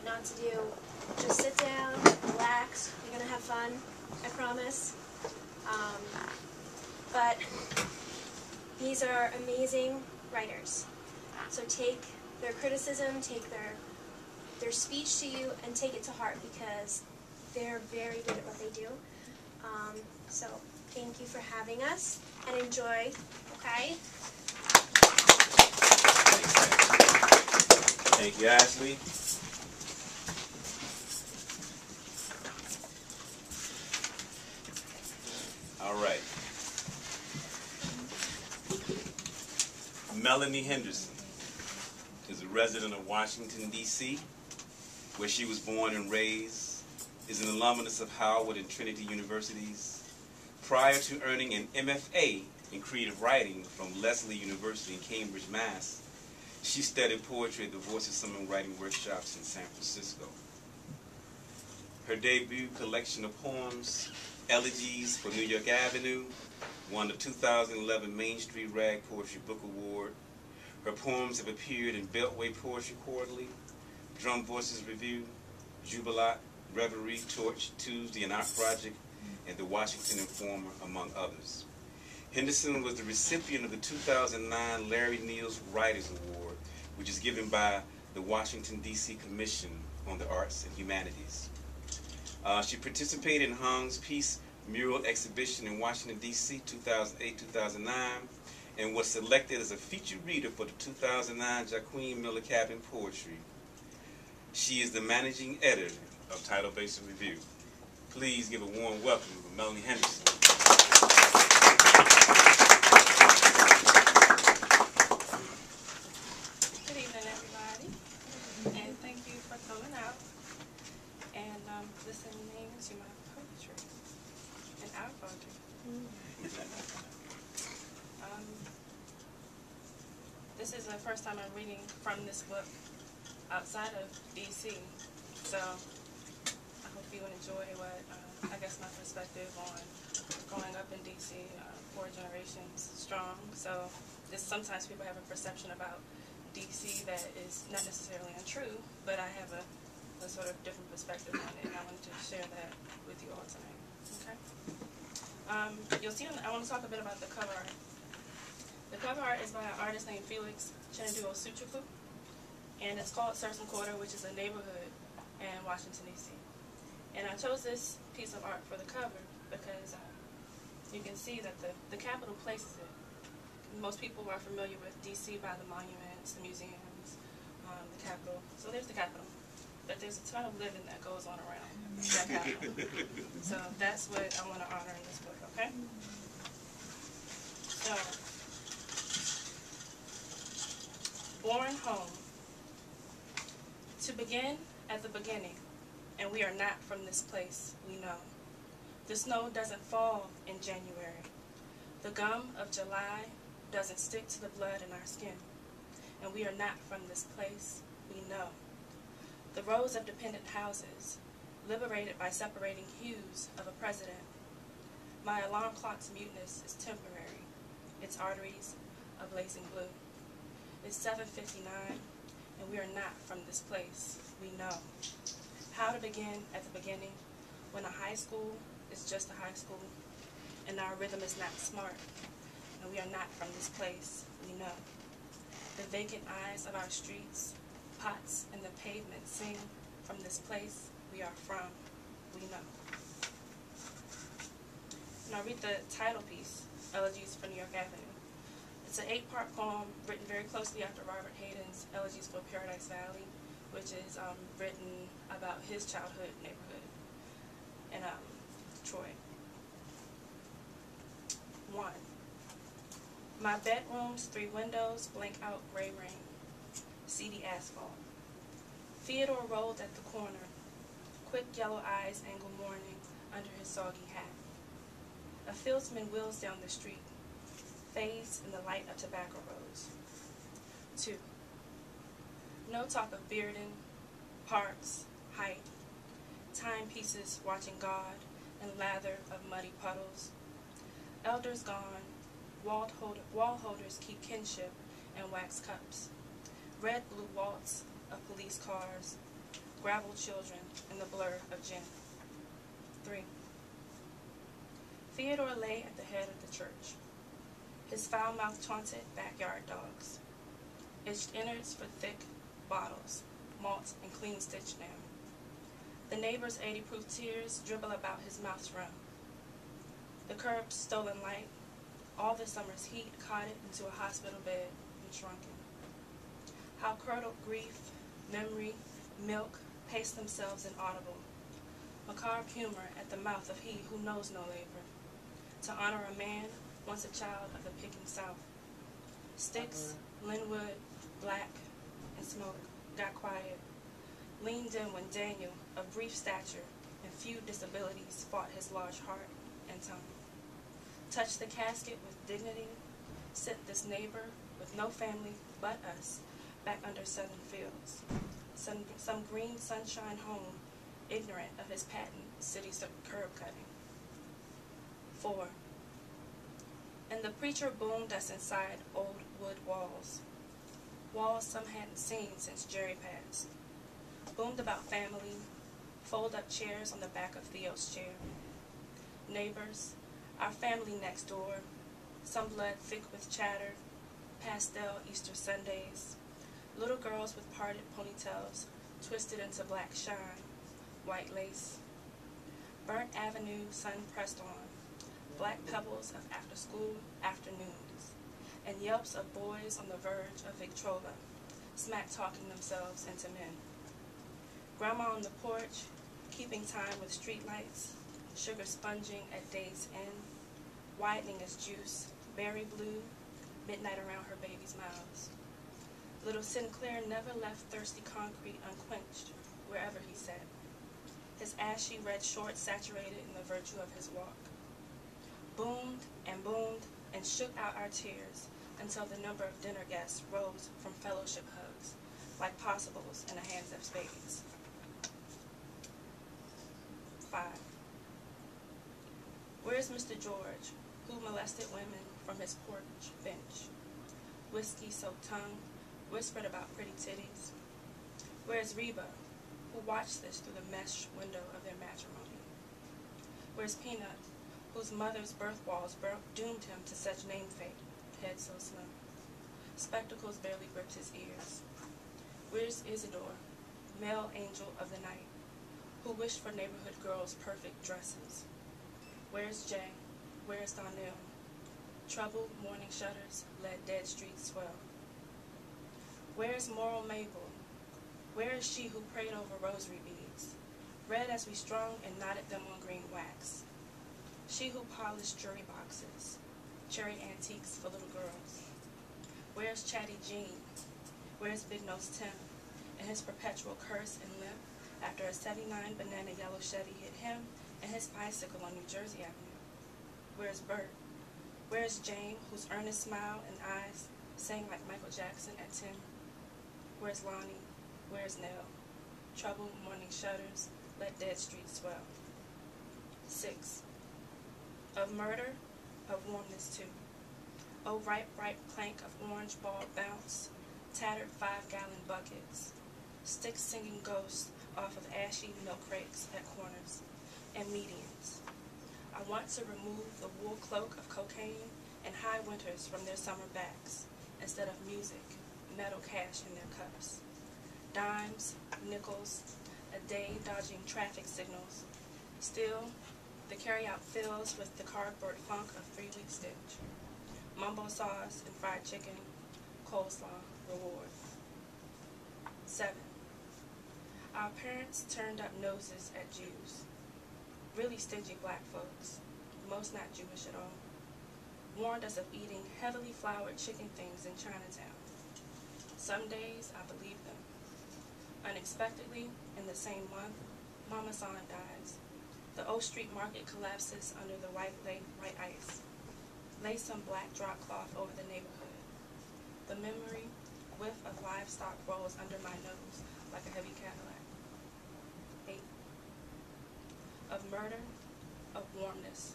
not to do. Just sit down, relax. You're going to have fun, I promise. But these are amazing writers. So take their criticism, take their speech to you, and take it to heart because they're very good at what they do. So thank you for having us, and enjoy, okay? Thank you, Ashley. All right. Melanie Henderson is a resident of Washington, D.C., where she was born and raised, is an alumnus of Howard and Trinity Universities. Prior to earning an MFA in creative writing from Lesley University in Cambridge, Mass., she studied poetry at the Voices Summer Writing Workshops in San Francisco. Her debut collection of poems, Elegies for New York Avenue, won the 2011 Main Street Rag Poetry Book Award. Her poems have appeared in Beltway Poetry Quarterly, Drum Voices Review, Jubilat, Reverie, Torch, Tuesday, and Art Project, and the Washington Informer, among others. Henderson was the recipient of the 2009 Larry Neal's Writers Award, which is given by the Washington, D.C. Commission on the Arts and Humanities. She participated in Hong's Peace Mural Exhibition in Washington, D.C. 2008-2009, and was selected as a featured reader for the 2009 Jaqueen Miller Cabin Poetry. She is the managing editor of Title Basin Review. Please give a warm welcome to Melanie Henderson. Good evening, everybody, and thank you for coming out and listening to my poetry and our poetry. This is the first time I'm reading from this book outside of D.C., so I hope you enjoy what, I guess, my perspective on growing up in D.C., 4 generations strong. So sometimes people have a perception about D.C. that is not necessarily untrue, but I have a sort of different perspective on it, and I wanted to share that with you all tonight. Okay? You'll see, I want to talk a bit about the cover art. The cover art is by an artist named Felix Chinduo Suchuku, and it's called Surfing Quarter, which is a neighborhood in Washington, D.C. And I chose this piece of art for the cover because you can see that the Capitol places it. Most people are familiar with D.C. by the monuments, the museums, the Capitol. So there's the Capitol. But there's a ton of living that goes on around that Capitol. So that's what I want to honor in this book, okay? So, born home. To begin at the beginning, and we are not from this place, we know. The snow doesn't fall in January. The gum of July doesn't stick to the blood in our skin, and we are not from this place, we know. The rows of dependent houses, liberated by separating hues of a president. My alarm clock's muteness is temporary, its arteries are blazing blue. It's 7:59, and we are not from this place, we know. How to begin at the beginning, when a high school is just a high school, and our rhythm is not smart, and we are not from this place, we know. The vacant eyes of our streets, pots in the pavement sing, from this place we are from, we know. And I'll read the title piece, Elegies for New York Avenue. It's an 8-part poem written very closely after Robert Hayden's Elegies for Paradise Valley, which is written about his childhood neighborhood in Detroit. 1. My bedroom's 3 windows blank out gray rain, seedy asphalt. Theodore rolled at the corner, quick yellow eyes angle mourning under his soggy hat. A fieldsman wheels down the street, fades in the light of tobacco rows. 2. No talk of Bearden, parks, height, timepieces watching God, and lather of muddy puddles. Elders gone, wall holders keep kinship and wax cups. Red-blue waltz of police cars, gravel children in the blur of gin. 3. Theodore lay at the head of the church, his foul-mouthed taunted backyard dogs, itched innards for thick bottles, malt and clean stitch now. The neighbor's 80-proof tears dribble about his mouth's rim. The curb's stolen light, all the summer's heat caught it into a hospital bed and shrunken. How curdled grief, memory, milk pace themselves inaudible. Macabre humor at the mouth of he who knows no labor. To honor a man, once a child of the picking South. Sticks, Linwood, black, and smoke got quiet. Leaned in when Daniel, of brief stature and few disabilities, fought his large heart and tongue. Touched the casket with dignity, sent this neighbor with no family but us back under southern fields. Some green sunshine home, ignorant of his patent city curb cutting. 4. And the preacher boomed us inside old wood walls. Walls some hadn't seen since Jerry passed. Boomed about family, fold-up chairs on the back of Theo's chair. Neighbors, our family next door, some blood thick with chatter, pastel Easter Sundays, little girls with parted ponytails twisted into black shine, white lace. Burnt Avenue sun pressed on, black pebbles of after-school afternoons, and yelps of boys on the verge of Victrola, smack-talking themselves into men. Grandma on the porch, keeping time with streetlights, sugar sponging at day's end, widening as juice, berry blue, midnight around her baby's mouths. Little Sinclair never left thirsty concrete unquenched, wherever he sat. His ashy red shorts saturated in the virtue of his walk. Boomed and shook out our tears until the number of dinner guests rose from fellowship hugs, like possibles in the hands of spades. 5. Where's Mr. George, who molested women from his porch bench? Whiskey-soaked tongue whispered about pretty titties. Where's Reba, who watched this through the mesh window of their matrimony? Where's Peanut, whose mother's birth walls doomed him to such name fate, head so slim? Spectacles barely gripped his ears. Where's Isidore, male angel of the night, who wished for neighborhood girls' perfect dresses? Where's Jay? Where's Donnell? Troubled morning shutters let dead streets swell. Where's Moral Mabel? Where is she who prayed over rosary beads, read as we strung and knotted them on green wax? She who polished jury boxes, cherry antiques for little girls. Where's Chatty Jean? Where's Big Nose Tim and his perpetual curse and limp after a 79 banana yellow Chevy hit him and his bicycle on New Jersey Avenue? Where's Bert? Where's Jane, whose earnest smile and eyes sang like Michael Jackson at 10? Where's Lonnie? Where's Nell? Troubled morning shutters let dead streets swell. 6. Of murder, of warmness too. Oh, ripe clank of orange ball bounce, tattered 5-gallon buckets, sticks singing ghosts off of ashy milk crates at corners and medians. I want to remove the wool cloak of cocaine and high winters from their summer backs, instead of music, metal cash in their cups. Dimes, nickels, a day dodging traffic signals. Still, the carryout fills with the cardboard funk of 3-week stitch. Mumbo sauce and fried chicken, coleslaw, reward. 7. Our parents turned up noses at Jews. Really stingy black folks, most not Jewish at all. Warned us of eating heavily floured chicken things in Chinatown. Some days I believed them. Unexpectedly, in the same month, Mama San dies. The O Street Market collapses under the white ice. Lay some black drop cloth over the neighborhood. The memory, whiff of livestock rolls under my nose like a heavy Cadillac. 8. Of murder, of warmness,